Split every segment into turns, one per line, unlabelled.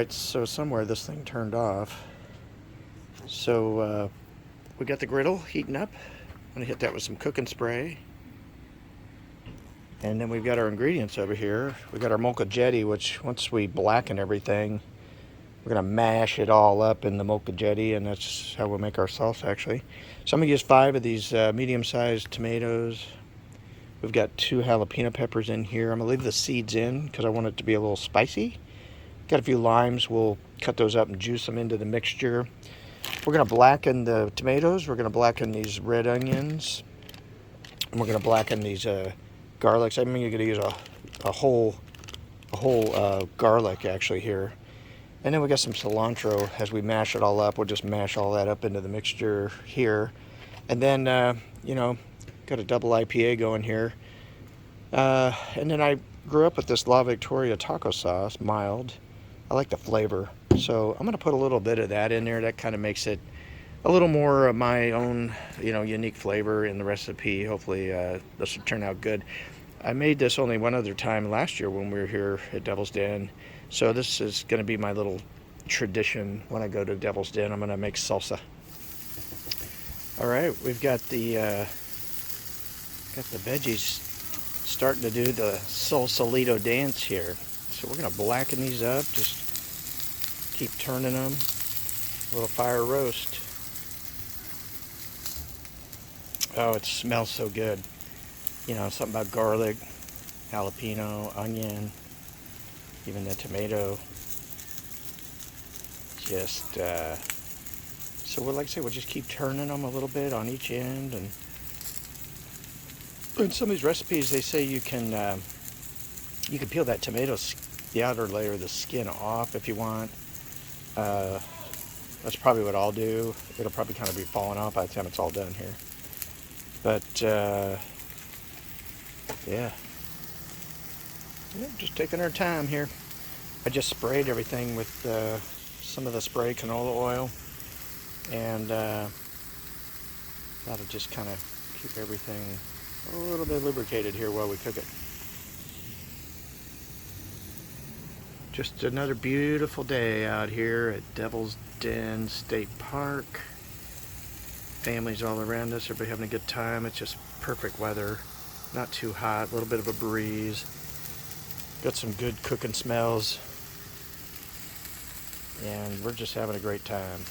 Alright, so somewhere this thing turned off. So we got the griddle heating up. I'm going to hit that with some cooking spray. And then we've got our ingredients over here. We got our molcajete, which once we blacken everything, we're going to mash it all up in the molcajete, and that's how we'll make our salsa actually. So I'm going to use 5 of these medium-sized tomatoes. We've got 2 jalapeno peppers in here. I'm going to leave the seeds in because I want it to be a little spicy. Got a few limes. We'll cut those up and juice them into the mixture. We're going to blacken the tomatoes. We're going to blacken these red onions. And we're going to blacken these garlics. I mean, you're going to use a whole garlic actually here. And then we got some cilantro. As we mash it all up, we'll just mash all that up into the mixture here. And then, you know, got a double IPA going here. And then I grew up with this La Victoria taco sauce, mild. I like the flavor. So I'm going to put a little bit of that in there. That kind of makes it a little more of my own, you know, unique flavor in the recipe. Hopefully this will turn out good. I made this only one other time last year when we were here at Devil's Den. So this is going to be my little tradition when I go to Devil's Den. I'm going to make salsa. All right, we've got the veggies starting to do the Salsalito dance here. So we're going to blacken these up. Just keep turning them. A little fire roast. Oh, it smells so good. You know, something about garlic, jalapeno, onion, even the tomato. Just, so we'll, like I say, we'll just keep turning them a little bit on each end. And in some of these recipes, they say you can peel that tomato, the outer layer of the skin off if you want. That's probably what I'll do. It'll probably kind of be falling off by the time it's all done here. But, yeah, just taking our time here. I just sprayed everything with some of the spray canola oil, and that'll just kind of keep everything a little bit lubricated here while we cook it. Just another beautiful day out here at Devil's Den State Park. Families all around us, everybody having a good time. It's just perfect weather, not too hot, a little bit of a breeze. Got some good cooking smells, and we're just having a great time.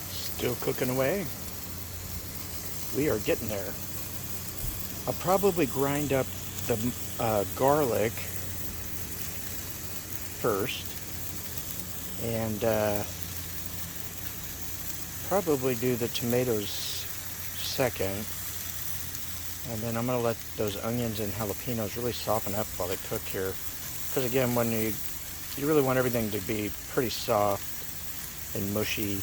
Still cooking away. We are getting there. I'll probably grind up the garlic first, and probably do the tomatoes second, and then I'm going to let those onions and jalapenos really soften up while they cook here, because again, when you really want everything to be pretty soft and mushy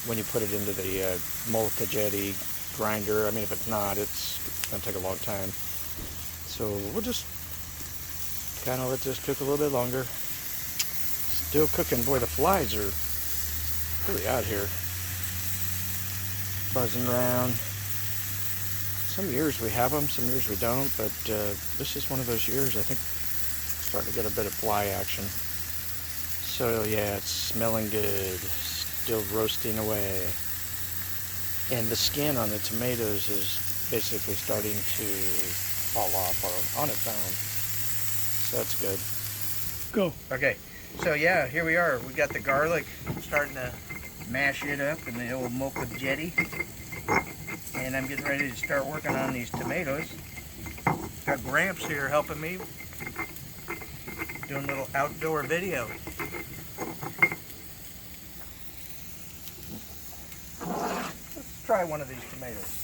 when you put it into the molcajete grinder. I mean, if it's not, it's going to take a long time. So we'll just kind of let this cook a little bit longer. Still cooking. Boy, the flies are really out here, buzzing around. Some years we have them, some years we don't, but this is one of those years I think starting to get a bit of fly action. So yeah, it's smelling good, still roasting away. And the skin on the tomatoes is basically starting to fall off on its own. So that's good.
Go.
Okay, so yeah, here we are. We got the garlic, starting to mash it up in the old molcajete. And I'm getting ready to start working on these tomatoes. Got Gramps here helping me, doing a little outdoor video. Let's try one of these tomatoes.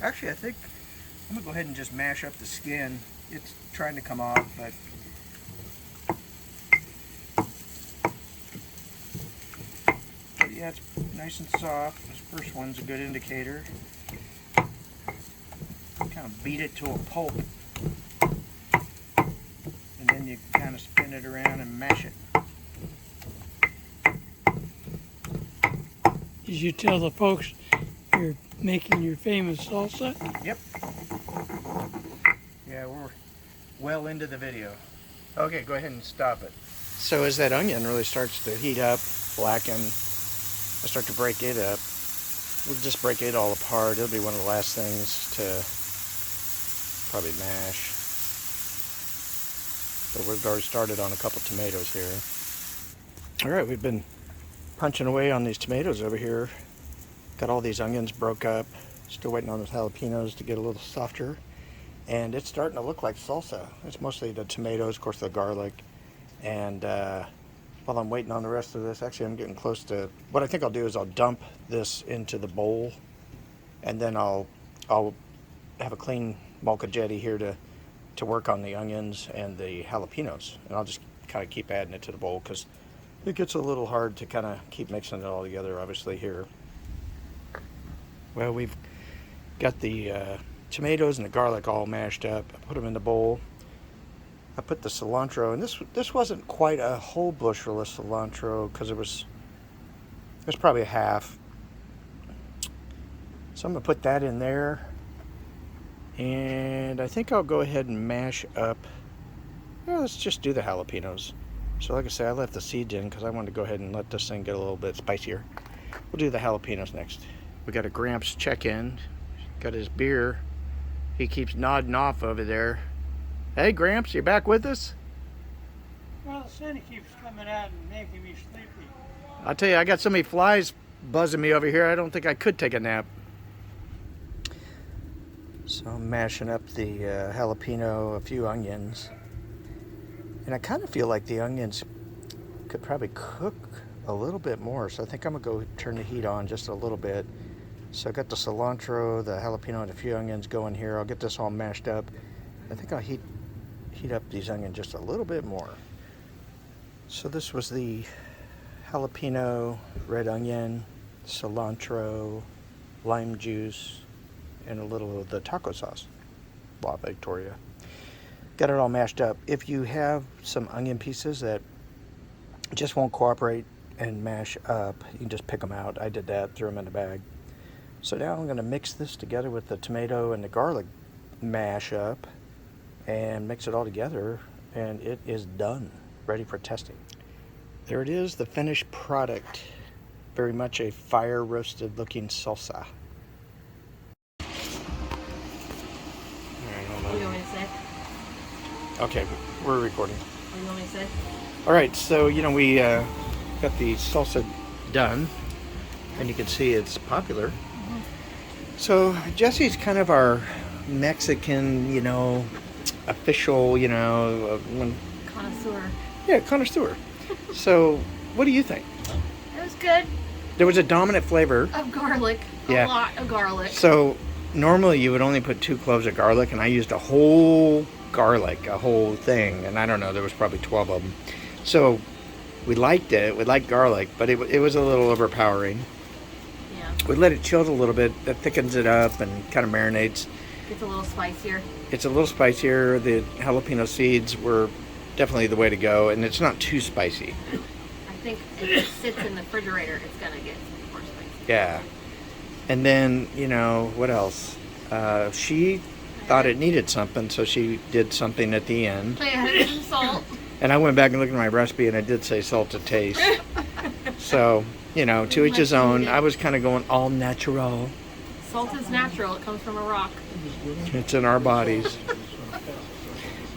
Actually, I think I'm gonna go ahead and just mash up the skin. It's trying to come off, but yeah, it's nice and soft. This first one's a good indicator. Kind of beat it to a pulp, and then you kind of spin it around and mash it.
Did you tell the folks you're Making your famous salsa?
Yep. Yeah, we're well into the video. Okay, go ahead and stop it. So as that onion really starts to heat up, blacken, I start to break it up. We'll just break it all apart. It'll be one of the last things to probably mash. But we've already started on a couple tomatoes here. All right, we've been punching away on these tomatoes over here. Got all these onions broke up. Still waiting on those jalapenos to get a little softer. And it's starting to look like salsa. It's mostly the tomatoes, of course the garlic. And while I'm waiting on the rest of this, actually I'm getting close to, what I think I'll do is I'll dump this into the bowl. And then I'll have a clean molcajete here to work on the onions and the jalapenos. And I'll just kind of keep adding it to the bowl because it gets a little hard to kind of keep mixing it all together, obviously, here. Well, we've got the tomatoes and the garlic all mashed up. I put them in the bowl. I put the cilantro, and this wasn't quite a whole bushel of cilantro because it was probably a half. So I'm gonna put that in there, and I think I'll go ahead and mash up. Yeah, let's just do the jalapenos. So like I said, I left the seeds in because I wanted to go ahead and let this thing get a little bit spicier. We'll do the jalapenos next. We got a Gramps check-in. Got his beer. He keeps nodding off over there. Hey, Gramps, you back with us?
Well, the sun keeps coming out and making me sleepy.
I'll tell you, I got so many flies buzzing me over here, I don't think I could take a nap. So I'm mashing up the jalapeno, a few onions. And I kind of feel like the onions could probably cook a little bit more. So I think I'm going to go turn the heat on just a little bit. So I got the cilantro, the jalapeno, and a few onions going here. I'll get this all mashed up. I think I'll heat up these onions just a little bit more. So this was the jalapeno, red onion, cilantro, lime juice, and a little of the taco sauce. La Victoria. Got it all mashed up. If you have some onion pieces that just won't cooperate and mash up, you can just pick them out. I did that, threw them in a bag. So now I'm going to mix this together with the tomato and the garlic mash up and mix it all together, and it is done, ready for testing. There it is, the finished product. Very much a fire roasted looking salsa. All right, hold on.
What do you want me to say?
Okay, we're recording.
What do you want me to say?
All right, so we got the salsa done, and you can see it's popular. Mm-hmm. So Jesse's kind of our Mexican, official,
Connoisseur.
Yeah, connoisseur. So, what do you think?
It was good.
There was a dominant flavor.
Of garlic.
Yeah.
A lot of garlic.
So, normally you would only put 2 cloves of garlic, and I used a whole garlic, a whole thing, and I don't know, there was probably 12 of them. So, we liked it. We liked garlic, but it was a little overpowering.
Yeah.
We let it chill a little bit. That thickens it up and kind of marinates.
It's a little spicier.
It's a little spicier. The jalapeno seeds were definitely the way to go, and it's not too spicy.
I think if it sits in the refrigerator, it's going to get more spicy.
Yeah. And then, what else? She thought it needed something, so she did something at the end.
I added some salt.
And I went back and looked at my recipe, and I did say salt to taste. So, to each his own. I was kind of going all natural.
Salt is natural. It comes from a rock.
It's in our bodies.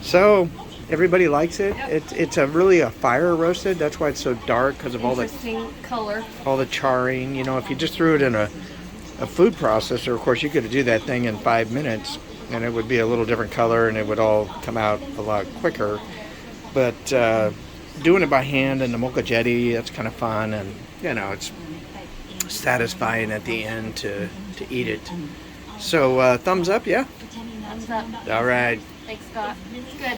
So, everybody likes it. It's really a fire roasted. That's why it's so dark, because of all the
color.
All the charring. If you just threw it in a food processor, of course, you could do that thing in 5 minutes, and it would be a little different color, and it would all come out a lot quicker. But doing it by hand in the molcajete, that's kind of fun, and it's satisfying at the end to eat it. So thumbs up, yeah?
Thumbs up.
All right.
Thanks, Scott. It's good.